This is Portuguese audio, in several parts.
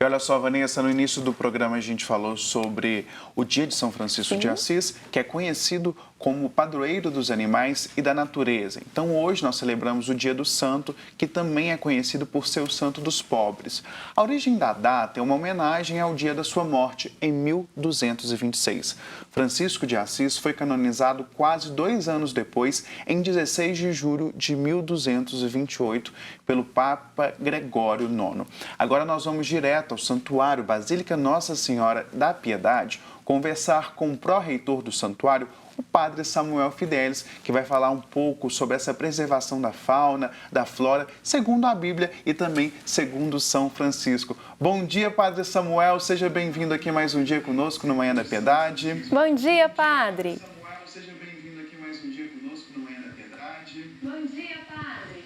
olha só, Vanessa, no início do programa a gente falou sobre o dia de São Francisco de Assis, que é conhecido como padroeiro dos animais e da natureza. Então hoje nós celebramos o dia do santo, que também é conhecido por ser o santo dos pobres. A origem da data é uma homenagem ao dia da sua morte, em 1226. Francisco de Assis foi canonizado quase 2 anos depois, em 16 de julho de 1228, pelo Papa Gregório IX. Agora nós vamos direto ao Santuário Basílica Nossa Senhora da Piedade, conversar com o pró-reitor do santuário, o padre Samuel Fidelis, que vai falar um pouco sobre essa preservação da fauna, da flora, segundo a Bíblia e também segundo São Francisco. Bom dia, padre Samuel, seja bem-vindo aqui mais um dia conosco no Manhã da Piedade. Bom dia, padre. Samuel, seja bem-vindo aqui mais um dia conosco no Manhã da Piedade. Bom dia, padre.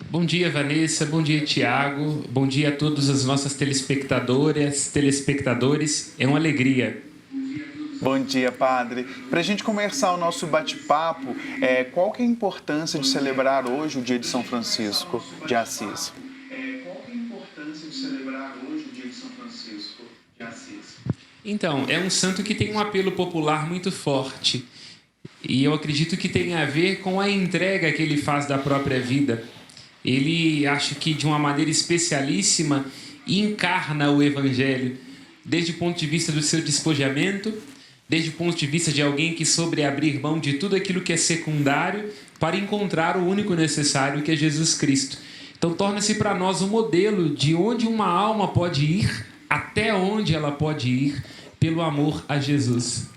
Bom dia, Vanessa. Bom dia, Tiago. Bom dia a todas as nossas telespectadoras, telespectadores. É uma alegria. Bom dia, padre. Para a gente começar o nosso bate-papo, qual que é a importância de celebrar hoje o dia de São Francisco de Assis? Então, é um santo que tem um apelo popular muito forte. E eu acredito que tem a ver com a entrega que ele faz da própria vida. Ele, acho que de uma maneira especialíssima, encarna o Evangelho, desde o ponto de vista do seu despojamento, desde o ponto de vista de alguém que soube abrir mão de tudo aquilo que é secundário para encontrar o único necessário, que é Jesus Cristo. Então, torna-se para nós um modelo de onde uma alma pode ir, até onde ela pode ir, pelo amor a Jesus.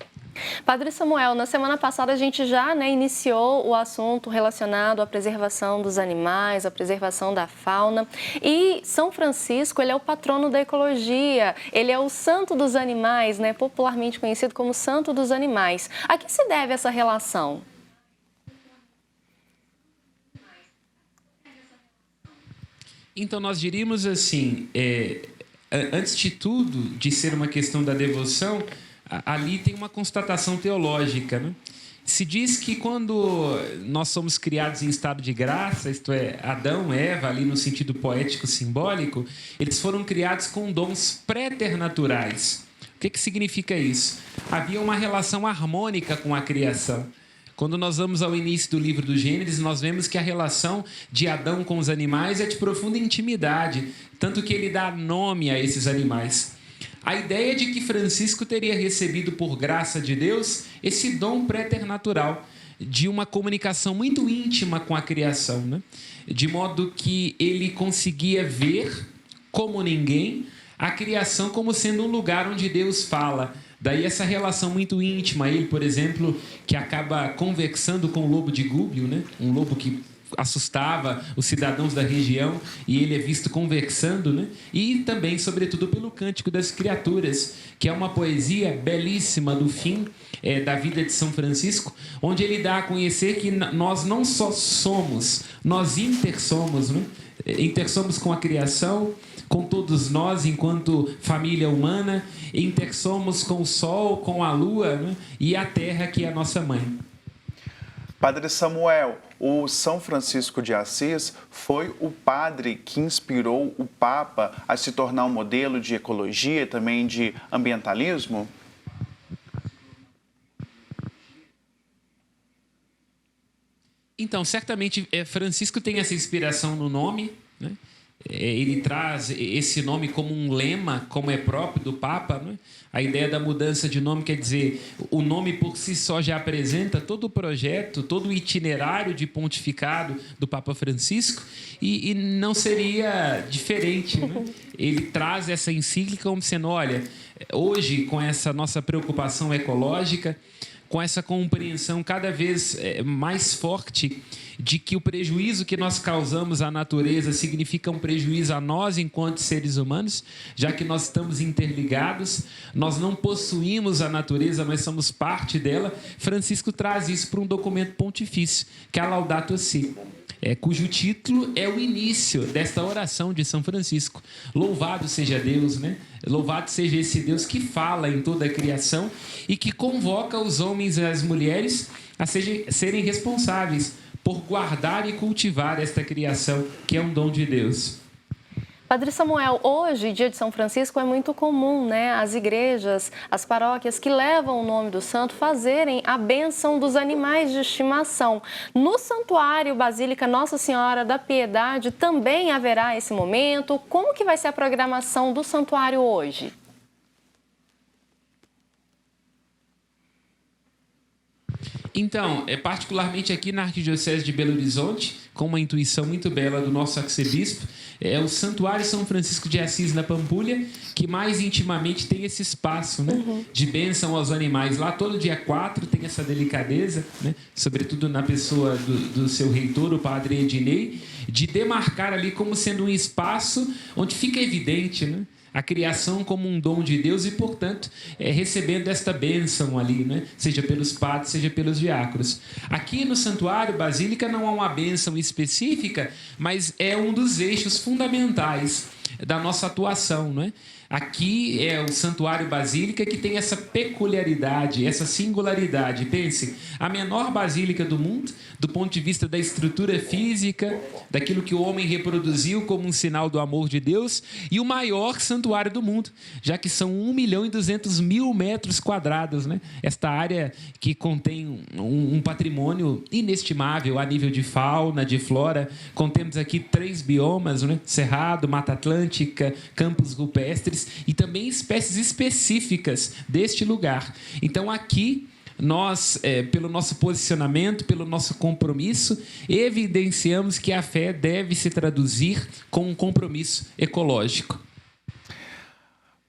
Padre Samuel, na semana passada a gente já iniciou o assunto relacionado à preservação dos animais, à preservação da fauna. E São Francisco, ele é o patrono da ecologia, ele é o santo dos animais, popularmente conhecido como santo dos animais. A que se deve essa relação? Então, nós diríamos assim, antes de tudo, de ser uma questão da devoção, ali tem uma constatação teológica, né? Se diz que quando nós somos criados em estado de graça, isto é, Adão, Eva, ali no sentido poético simbólico, eles foram criados com dons préternaturais. O que significa isso? Havia uma relação harmônica com a criação. Quando nós vamos ao início do livro do Gênesis, nós vemos que a relação de Adão com os animais é de profunda intimidade, tanto que ele dá nome a esses animais. A ideia de que Francisco teria recebido por graça de Deus esse dom préternatural de uma comunicação muito íntima com a criação, né? De modo que ele conseguia ver, como ninguém, a criação como sendo um lugar onde Deus fala. Daí essa relação muito íntima. Ele, por exemplo, que acaba conversando com o lobo de Gúbio, né? Um lobo que assustava os cidadãos da região, e ele é visto conversando, né? E também, sobretudo, pelo Cântico das Criaturas, que é uma poesia belíssima do fim da vida de São Francisco, onde ele dá a conhecer que nós não só somos, nós intersomos, né? Intersomos com a criação, com todos nós enquanto família humana, intersomos com o sol, com a lua, né? E a terra, que é a nossa mãe. Padre Samuel, o São Francisco de Assis foi o padre que inspirou o Papa a se tornar um modelo de ecologia e também de ambientalismo? Então, certamente, Francisco tem essa inspiração no nome, né? Ele traz esse nome como um lema, como é próprio do Papa, né? A ideia da mudança de nome quer dizer, o nome por si só já apresenta todo o projeto, todo o itinerário de pontificado do Papa Francisco, e não seria diferente, né? Ele traz essa encíclica como sendo, olha, hoje, com essa nossa preocupação ecológica, com essa compreensão cada vez mais forte de que o prejuízo que nós causamos à natureza significa um prejuízo a nós enquanto seres humanos, já que nós estamos interligados, nós não possuímos a natureza, mas somos parte dela. Francisco traz isso para um documento pontifício, que é a Laudato Si, cujo título é o início desta oração de São Francisco. Louvado seja Deus, né? Louvado seja esse Deus que fala em toda a criação e que convoca os homens e as mulheres a serem responsáveis por guardar e cultivar esta criação, que é um dom de Deus. Padre Samuel, hoje, dia de São Francisco, é muito comum, né, as igrejas, as paróquias que levam o nome do santo fazerem a bênção dos animais de estimação. No Santuário Basílica Nossa Senhora da Piedade também haverá esse momento. Como que vai ser a programação do santuário hoje? Então, particularmente aqui na Arquidiocese de Belo Horizonte, com uma intuição muito bela do nosso arcebispo, é o Santuário São Francisco de Assis na Pampulha, que mais intimamente tem esse espaço, né, de bênção aos animais. Lá todo dia 4 tem essa delicadeza, né, sobretudo na pessoa do seu reitor, o padre Ednei, de demarcar ali como sendo um espaço onde fica evidente, né, a criação como um dom de Deus e, portanto, recebendo esta bênção ali, né? Seja pelos padres, seja pelos diáconos. Aqui no Santuário Basílica não há uma bênção específica, mas é um dos eixos fundamentais da nossa atuação, não é? Aqui é o Santuário Basílica que tem essa peculiaridade, essa singularidade. Pense, a menor basílica do mundo, do ponto de vista da estrutura física, daquilo que o homem reproduziu como um sinal do amor de Deus, e o maior santuário do mundo, já que são 1.200.000 metros quadrados, né? Esta área que contém um patrimônio inestimável a nível de fauna, de flora. Contemos aqui 3 biomas, né? Cerrado, Mata Atlântica, campos rupestres, e também espécies específicas deste lugar. Então, aqui, nós, pelo nosso posicionamento, pelo nosso compromisso, evidenciamos que a fé deve se traduzir com um compromisso ecológico.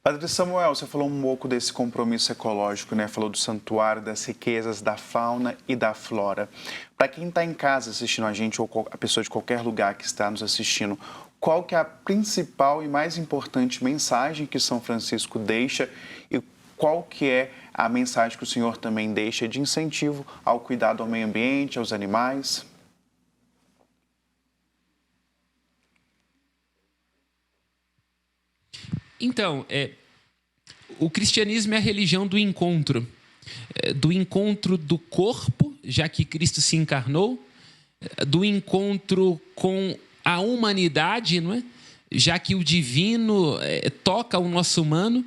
Padre Samuel, você falou um pouco desse compromisso ecológico, né? Falou do santuário, das riquezas da fauna e da flora. Para quem está em casa assistindo a gente, ou a pessoa de qualquer lugar que está nos assistindo, qual que é a principal e mais importante mensagem que São Francisco deixa e qual que é a mensagem que o senhor também deixa de incentivo ao cuidado ao meio ambiente, aos animais? Então, o cristianismo é a religião do encontro do corpo, já que Cristo se encarnou, do encontro com a humanidade, não é? Já que o divino toca o nosso humano,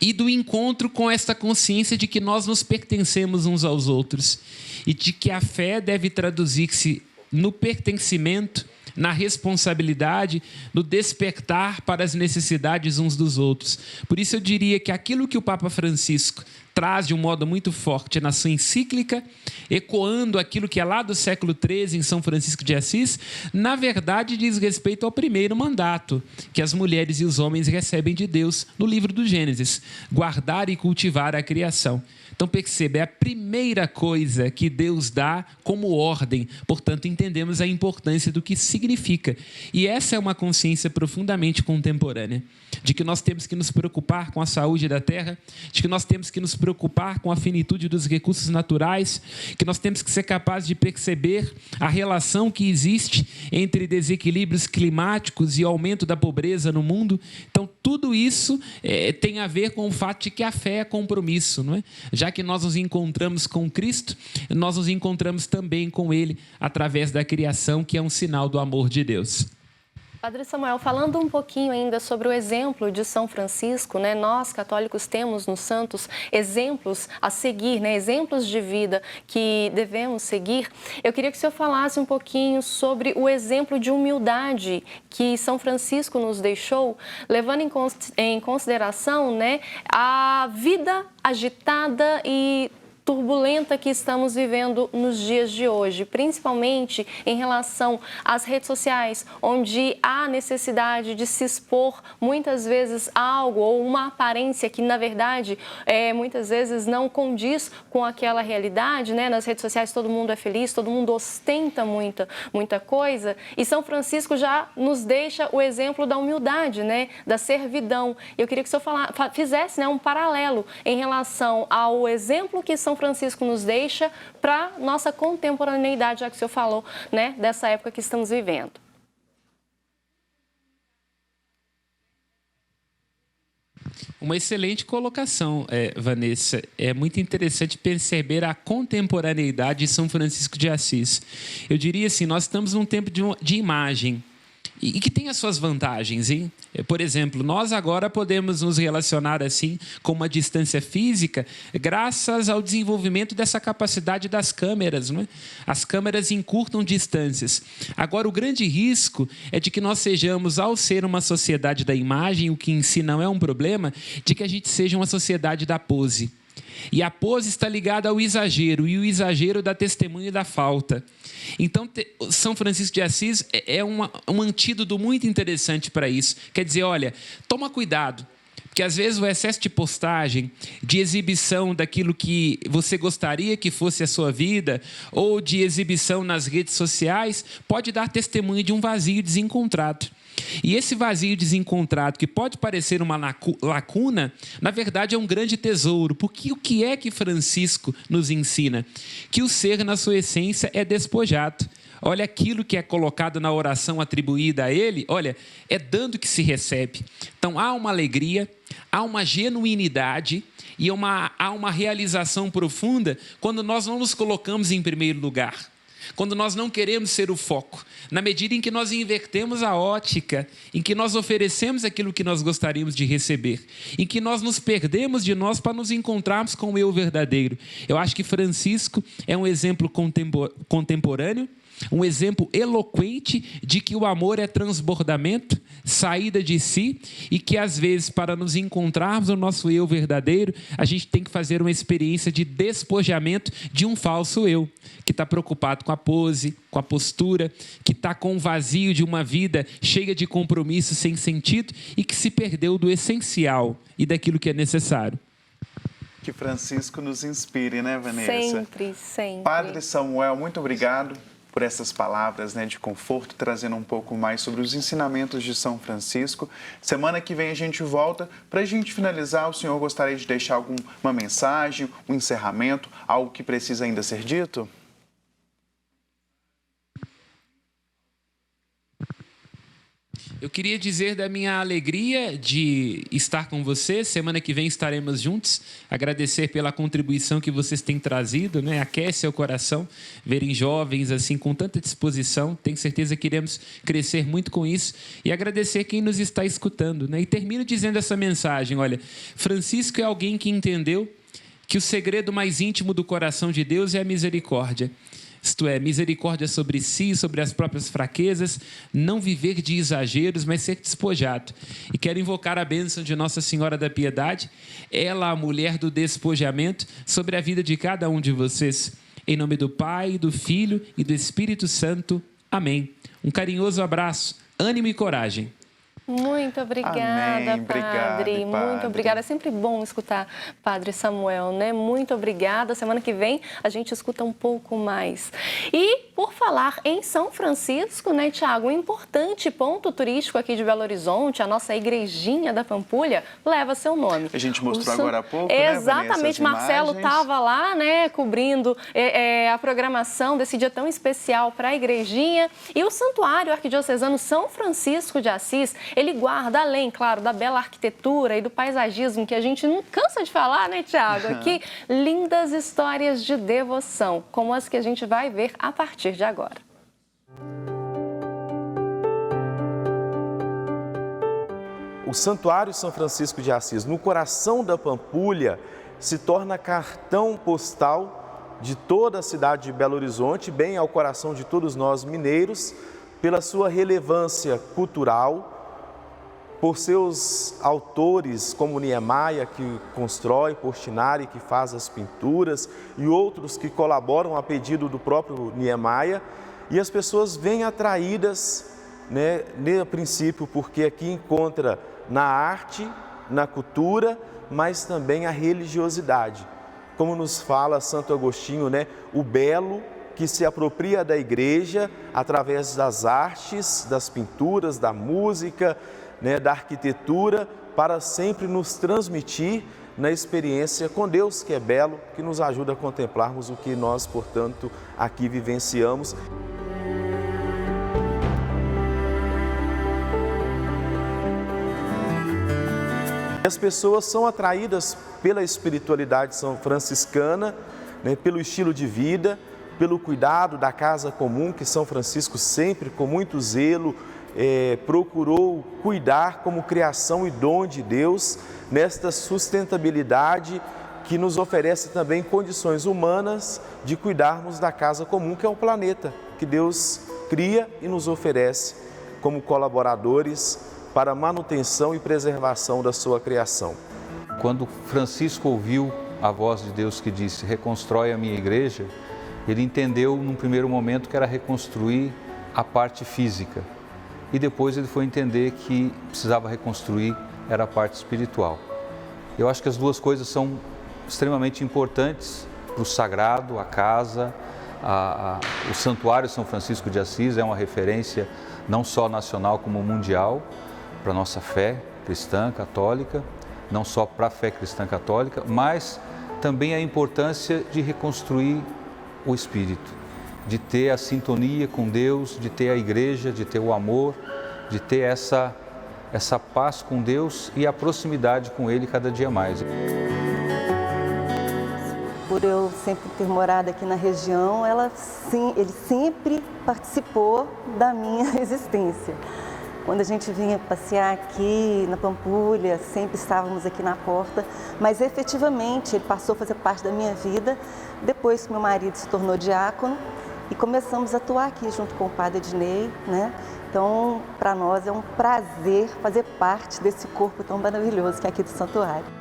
e do encontro com esta consciência de que nós nos pertencemos uns aos outros e de que a fé deve traduzir-se no pertencimento, na responsabilidade, no despertar para as necessidades uns dos outros. Por isso eu diria que aquilo que o Papa Francisco traz de um modo muito forte na sua encíclica, ecoando aquilo que é lá do século XIII em São Francisco de Assis, na verdade diz respeito ao primeiro mandato que as mulheres e os homens recebem de Deus no livro do Gênesis: guardar e cultivar a criação. Então perceba, é a primeira coisa que Deus dá como ordem, portanto entendemos a importância do que significa. E essa é uma consciência profundamente contemporânea, de que nós temos que nos preocupar com a saúde da terra, de que nós temos que nos preocupar com a finitude dos recursos naturais, que nós temos que ser capazes de perceber a relação que existe entre desequilíbrios climáticos e aumento da pobreza no mundo. Então tudo isso tem a ver com o fato de que a fé é compromisso, não é? Já que nós nos encontramos com Cristo, nós nos encontramos também com Ele através da criação, que é um sinal do amor de Deus. Padre Samuel, falando um pouquinho ainda sobre o exemplo de São Francisco, né? Nós, católicos, temos nos santos exemplos a seguir, né? Exemplos de vida que devemos seguir. Eu queria que o senhor falasse um pouquinho sobre o exemplo de humildade que São Francisco nos deixou, levando em consideração, né, a vida agitada e turbulenta que estamos vivendo nos dias de hoje, principalmente em relação às redes sociais, onde há necessidade de se expor muitas vezes algo ou uma aparência que, na verdade, muitas vezes não condiz com aquela realidade, né? Nas redes sociais todo mundo é feliz, todo mundo ostenta muita coisa, e São Francisco já nos deixa o exemplo da humildade, né? Da servidão. Eu queria que o senhor fizesse, né, um paralelo em relação ao exemplo que São Francisco nos deixa para nossa contemporaneidade, já que o senhor falou, né, dessa época que estamos vivendo. Uma excelente colocação, Vanessa. É muito interessante perceber a contemporaneidade de São Francisco de Assis. Eu diria assim, nós estamos num tempo de imagem. e que tem as suas vantagens, hein? Por exemplo, nós agora podemos nos relacionar assim com uma distância física graças ao desenvolvimento dessa capacidade das câmeras, não é? As câmeras encurtam distâncias. Agora, o grande risco é de que nós sejamos, ao ser uma sociedade da imagem, o que em si não é um problema, de que a gente seja uma sociedade da pose. E a pose está ligada ao exagero, e o exagero dá testemunho da falta. Então, São Francisco de Assis é um antídoto muito interessante para isso. Quer dizer, olha, toma cuidado, porque às vezes o excesso de postagem, de exibição daquilo que você gostaria que fosse a sua vida, ou de exibição nas redes sociais, pode dar testemunho de um vazio desencontrado. E esse vazio desencontrado, que pode parecer uma lacuna, na verdade é um grande tesouro. Porque o que é que Francisco nos ensina? Que o ser, na sua essência, é despojado. Olha, aquilo que é colocado na oração atribuída a ele, olha, é dando que se recebe. Então, há uma alegria, há uma genuinidade e há uma realização profunda quando nós não nos colocamos em primeiro lugar. Quando nós não queremos ser o foco, na medida em que nós invertemos a ótica, em que nós oferecemos aquilo que nós gostaríamos de receber, em que nós nos perdemos de nós para nos encontrarmos com o eu verdadeiro. Eu acho que Francisco é um exemplo contemporâneo, um exemplo eloquente de que o amor é transbordamento, saída de si, e que às vezes, para nos encontrarmos no nosso eu verdadeiro, a gente tem que fazer uma experiência de despojamento de um falso eu, que está preocupado com a pose, com a postura, que está com o vazio de uma vida cheia de compromissos sem sentido e que se perdeu do essencial e daquilo que é necessário. Que Francisco nos inspire, né, Vanessa? Sempre, sempre. Padre Samuel, muito obrigado por essas palavras, né, de conforto, trazendo um pouco mais sobre os ensinamentos de São Francisco. Semana que vem a gente volta. Para a gente finalizar, o senhor gostaria de deixar alguma mensagem, um encerramento, algo que precisa ainda ser dito? Eu queria dizer da minha alegria de estar com você. Semana que vem estaremos juntos. Agradecer pela contribuição que vocês têm trazido, né? Aquece o coração verem jovens assim com tanta disposição. Tenho certeza que iremos crescer muito com isso. E agradecer quem nos está escutando, né? E termino dizendo essa mensagem. Olha, Francisco é alguém que entendeu que o segredo mais íntimo do coração de Deus é a misericórdia. Isto é, misericórdia sobre si, sobre as próprias fraquezas, não viver de exageros, mas ser despojado. E quero invocar a bênção de Nossa Senhora da Piedade, ela, a mulher do despojamento, sobre a vida de cada um de vocês. Em nome do Pai, do Filho e do Espírito Santo. Amém. Um carinhoso abraço, ânimo e coragem. Muito obrigada, Amém. Padre. Muito obrigada. É sempre bom escutar Padre Samuel, né? Muito obrigada. Semana que vem a gente escuta um pouco mais. E por falar em São Francisco, né, Tiago, um importante ponto turístico aqui de Belo Horizonte, a nossa igrejinha da Pampulha, leva seu nome. A gente mostrou agora há pouco, Exatamente, né, Marcelo estava lá, né, cobrindo a programação desse dia tão especial para a igrejinha. E o Santuário Arquidiocesano São Francisco de Assis, ele guarda, além, claro, da bela arquitetura e do paisagismo que a gente não cansa de falar, né, Tiago? Aqui, lindas histórias de devoção, como as que a gente vai ver a partir de agora. O Santuário São Francisco de Assis, no coração da Pampulha, se torna cartão postal de toda a cidade de Belo Horizonte, bem ao coração de todos nós mineiros, pela sua relevância cultural, por seus autores, como Niemeyer, que constrói, Portinari, que faz as pinturas, e outros que colaboram a pedido do próprio Niemeyer, e as pessoas vêm atraídas, né, a princípio, porque aqui encontra na arte, na cultura, mas também a religiosidade. Como nos fala Santo Agostinho, né, o belo que se apropria da igreja através das artes, das pinturas, da música, né, da arquitetura, para sempre nos transmitir na experiência com Deus, que é belo, que nos ajuda a contemplarmos o que nós, portanto, aqui vivenciamos. As pessoas são atraídas pela espiritualidade são franciscana, né, pelo estilo de vida, pelo cuidado da casa comum, que São Francisco sempre, com muito zelo, procurou cuidar como criação e dom de Deus nesta sustentabilidade que nos oferece também condições humanas de cuidarmos da casa comum, que é o planeta, que Deus cria e nos oferece como colaboradores para a manutenção e preservação da sua criação. Quando Francisco ouviu a voz de Deus que disse, reconstrói a minha igreja, ele entendeu num primeiro momento que era reconstruir a parte física. E depois ele foi entender que precisava reconstruir era a parte espiritual. Eu acho que as duas coisas são extremamente importantes para o sagrado, a casa, o Santuário São Francisco de Assis é uma referência não só nacional como mundial para a nossa fé cristã católica, não só para a fé cristã católica, mas também a importância de reconstruir o espírito, de ter a sintonia com Deus, de ter a igreja, de ter o amor, de ter essa paz com Deus e a proximidade com Ele cada dia mais. Por eu sempre ter morado aqui na região, ele sempre participou da minha existência. Quando a gente vinha passear aqui na Pampulha, sempre estávamos aqui na porta, mas efetivamente ele passou a fazer parte da minha vida depois que meu marido se tornou diácono e começamos a atuar aqui junto com o padre Ednei, né? Então, para nós é um prazer fazer parte desse corpo tão maravilhoso que é aqui do santuário.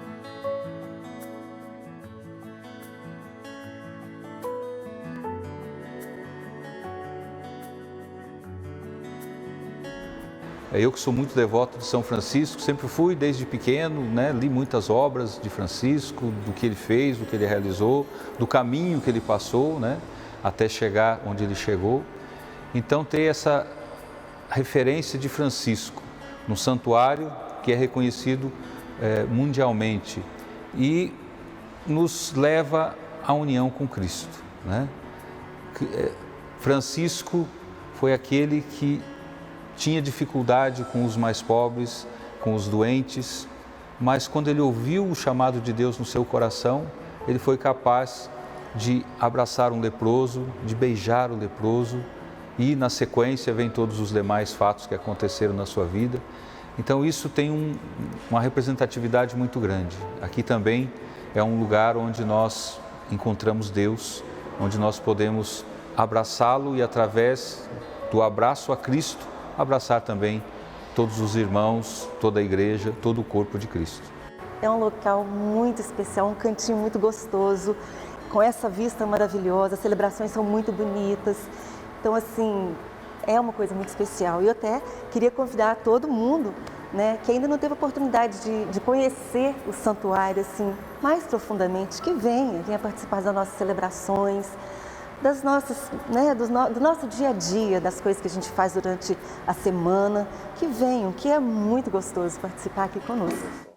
Eu que sou muito devoto de São Francisco, sempre fui desde pequeno, né? Li muitas obras de Francisco, do que ele fez, do que ele realizou, do caminho que ele passou, né? Até chegar onde ele chegou. Então, ter essa referência de Francisco no santuário que é reconhecido mundialmente e nos leva à união com Cristo, né? Francisco foi aquele que tinha dificuldade com os mais pobres, com os doentes, mas quando ele ouviu o chamado de Deus no seu coração, ele foi capaz de abraçar um leproso, de beijar o leproso e na sequência vem todos os demais fatos que aconteceram na sua vida. Então isso tem uma representatividade muito grande. Aqui também é um lugar onde nós encontramos Deus, onde nós podemos abraçá-lo e através do abraço a Cristo, abraçar também todos os irmãos, toda a igreja, todo o corpo de Cristo. É um local muito especial, um cantinho muito gostoso, com essa vista maravilhosa, as celebrações são muito bonitas. Então, assim, é uma coisa muito especial. E eu até queria convidar todo mundo, né, que ainda não teve a oportunidade de conhecer o santuário assim, mais profundamente, que venha participar das nossas celebrações, das nossas, né, do nosso dia a dia, das coisas que a gente faz durante a semana, que venham, que é muito gostoso participar aqui conosco.